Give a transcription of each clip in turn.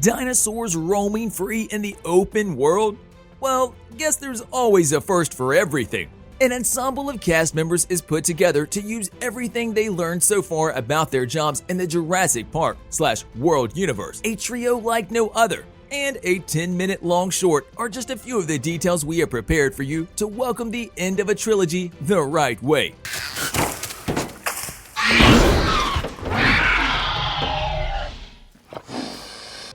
Dinosaurs roaming free in the open world? Well, guess there's always a first for everything. An ensemble of cast members is put together to use everything they learned so far about their jobs in the Jurassic Park/World universe, a trio like no other. And a 10-minute long short are just a few of the details we have prepared for you to welcome the end of a trilogy the right way.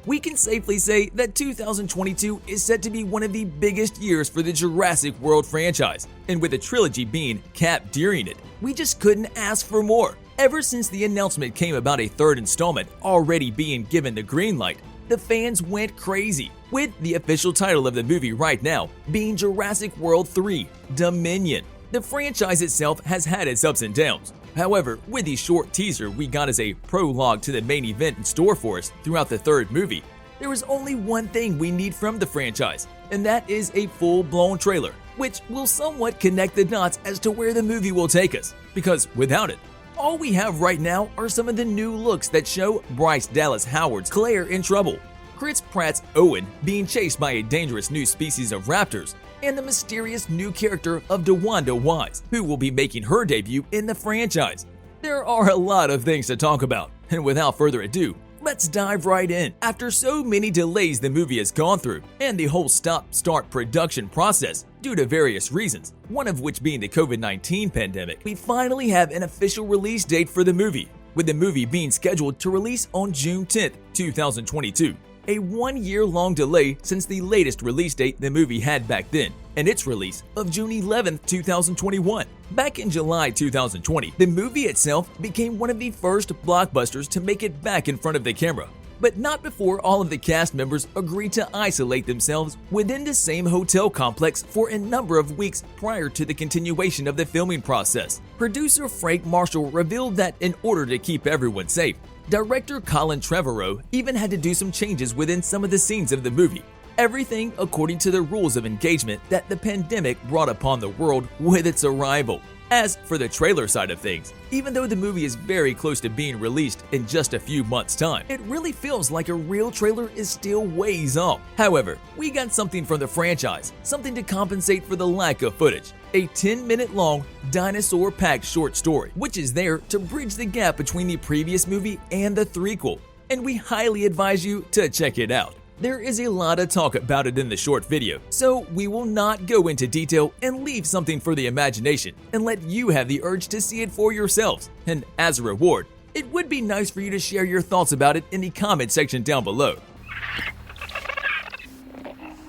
We can safely say that 2022 is set to be one of the biggest years for the Jurassic World franchise, and with the trilogy being capped during it, we just couldn't ask for more. Ever since the announcement came about a third installment already being given the green light, the fans went crazy, with the official title of the movie right now being Jurassic World 3: Dominion. The franchise itself has had its ups and downs. However, with the short teaser we got as a prologue to the main event in store for us throughout the third movie, there is only one thing we need from the franchise, and that is a full-blown trailer, which will somewhat connect the dots as to where the movie will take us, because without it, all we have right now are some of the new looks that show Bryce Dallas Howard's Claire in trouble, Chris Pratt's Owen being chased by a dangerous new species of raptors, and the mysterious new character of DeWanda Wise, who will be making her debut in the franchise. There are a lot of things to talk about, and without further ado, let's dive right in. After so many delays the movie has gone through, and the whole stop-start production process due to various reasons, one of which being the COVID-19 pandemic, we finally have an official release date for the movie, with the movie being scheduled to release on June 10th, 2022. A 1-year-long delay since the latest release date the movie had back then, and its release of June 11, 2021. Back in July 2020, the movie itself became one of the first blockbusters to make it back in front of the camera, but not before all of the cast members agreed to isolate themselves within the same hotel complex for a number of weeks prior to the continuation of the filming process. Producer Frank Marshall revealed that in order to keep everyone safe, director Colin Trevorrow even had to do some changes within some of the scenes of the movie. Everything according to the rules of engagement that the pandemic brought upon the world with its arrival. As for the trailer side of things, even though the movie is very close to being released in just a few months' time, it really feels like a real trailer is still ways off. However, we got something from the franchise, something to compensate for the lack of footage. A 10-minute long, dinosaur-packed short story, which is there to bridge the gap between the previous movie and the threequel, and we highly advise you to check it out. There is a lot of talk about it in the short video, so we will not go into detail and leave something for the imagination and let you have the urge to see it for yourselves. And as a reward, it would be nice for you to share your thoughts about it in the comment section down below.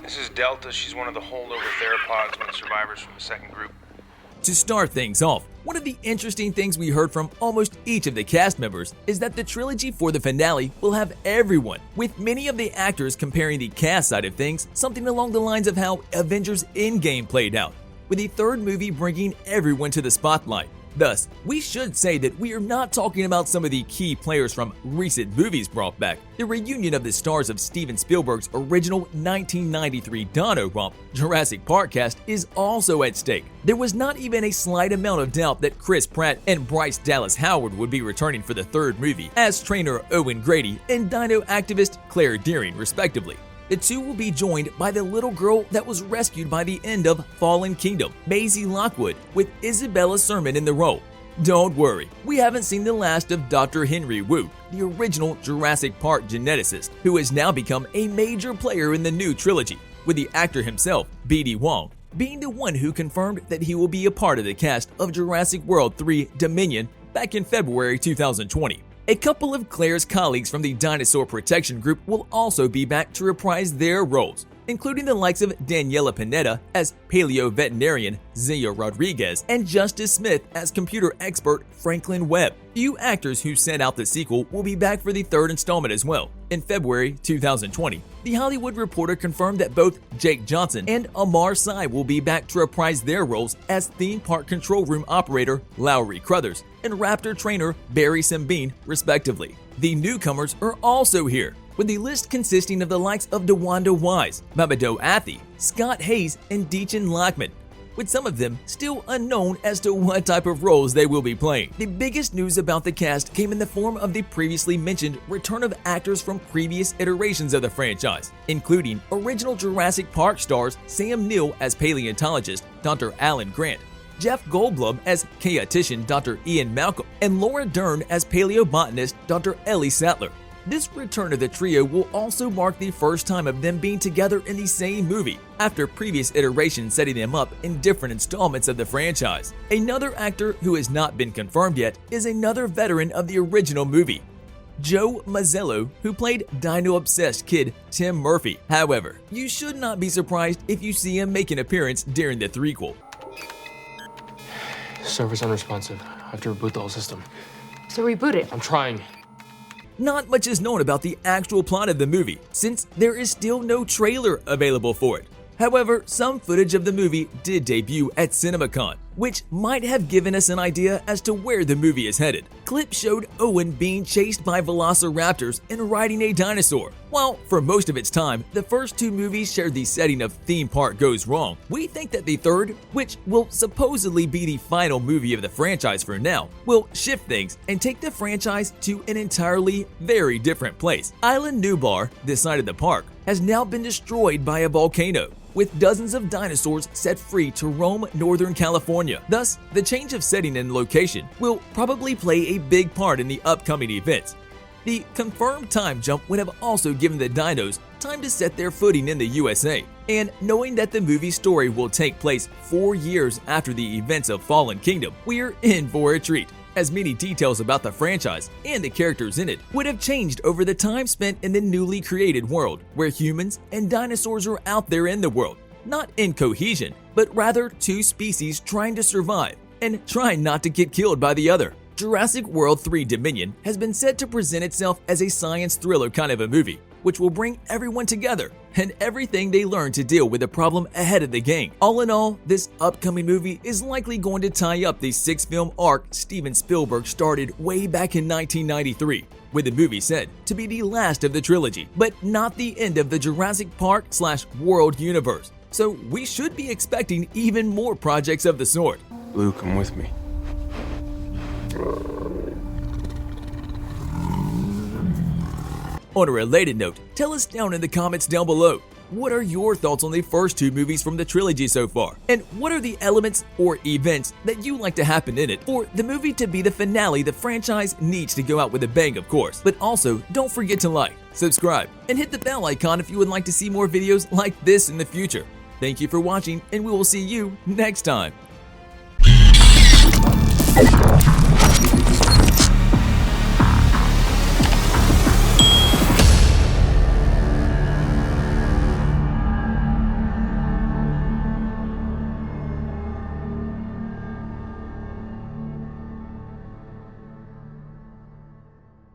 This is Delta. She's one of the holdover theropods, one of the survivors from the second group. To start things off, one of the interesting things we heard from almost each of the cast members is that the trilogy for the finale will have everyone, with many of the actors comparing the cast side of things something along the lines of how Avengers Endgame played out, with the third movie bringing everyone to the spotlight. Thus, we should say that we are not talking about some of the key players from recent movies brought back. The reunion of the stars of Steven Spielberg's original 1993 Dono romp, Jurassic Park cast, is also at stake. There was not even a slight amount of doubt that Chris Pratt and Bryce Dallas Howard would be returning for the third movie as trainer Owen Grady and dino activist Claire Deering, respectively. The two will be joined by the little girl that was rescued by the end of Fallen Kingdom, Maisie Lockwood, with Isabella Sermon in the role. Don't worry, we haven't seen the last of Dr. Henry Wu, the original Jurassic Park geneticist, who has now become a major player in the new trilogy, with the actor himself, BD Wong, being the one who confirmed that he will be a part of the cast of Jurassic World 3: Dominion back in February 2020. A couple of Claire's colleagues from the Dinosaur Protection Group will also be back to reprise their roles, including the likes of Daniella Pineda as paleo-veterinarian Zia Rodriguez and Justice Smith as computer expert Franklin Webb. Few actors who sent out the sequel will be back for the third installment as well. In February 2020, The Hollywood Reporter confirmed that both Jake Johnson and Omar Sy will be back to reprise their roles as theme park control room operator Lowry Crothers and Raptor trainer Barry Simbine, respectively. The newcomers are also here, with the list consisting of the likes of DeWanda Wise, Mamoudou Athie, Scott Haze, and Dichen Lachman. with some of them still unknown as to what type of roles they will be playing. The biggest news about the cast came in the form of the previously mentioned return of actors from previous iterations of the franchise, including original Jurassic Park stars Sam Neill as paleontologist Dr. Alan Grant, Jeff Goldblum as chaotician Dr. Ian Malcolm, and Laura Dern as paleobotanist Dr. Ellie Sattler. This return of the trio will also mark the first time of them being together in the same movie, after previous iterations setting them up in different installments of the franchise. Another actor who has not been confirmed yet is another veteran of the original movie, Joe Mazzello, who played dino-obsessed kid Tim Murphy. However, you should not be surprised if you see him make an appearance during the threequel. Server's unresponsive. I have to reboot the whole system. So reboot it. I'm trying. Not much is known about the actual plot of the movie, since there is still no trailer available for it. However, some footage of the movie did debut at CinemaCon, which might have given us an idea as to where the movie is headed. Clips showed Owen being chased by velociraptors and riding a dinosaur. While for most of its time, the first two movies shared the setting of Theme Park Goes Wrong, we think that the third, which will supposedly be the final movie of the franchise for now, will shift things and take the franchise to an entirely very different place. Island Nubar, this side of the park, has now been destroyed by a volcano, with dozens of dinosaurs set free to roam Northern California. Thus, the change of setting and location will probably play a big part in the upcoming events. The confirmed time jump would have also given the dinos time to set their footing in the USA, and knowing that the movie's story will take place 4 years after the events of Fallen Kingdom, we're in for a treat, as many details about the franchise and the characters in it would have changed over the time spent in the newly created world, where humans and dinosaurs are out there in the world, not in cohesion, but rather two species trying to survive and trying not to get killed by the other. Jurassic World 3 Dominion has been said to present itself as a science thriller kind of a movie, which will bring everyone together and everything they learn to deal with the problem ahead of the game. All in all, this upcoming movie is likely going to tie up the 6-film arc Steven Spielberg started way back in 1993, with the movie said to be the last of the trilogy, but not the end of the Jurassic Park/World universe. So we should be expecting even more projects of the sort. Luke, come with me. On a related note, tell us down in the comments down below, what are your thoughts on the first two movies from the trilogy so far? And what are the elements or events that you like to happen in it for the movie to be the finale the franchise needs to go out with a bang, of course. But also, don't forget to like, subscribe, and hit the bell icon if you would like to see more videos like this in the future. Thank you for watching, and we will see you next time.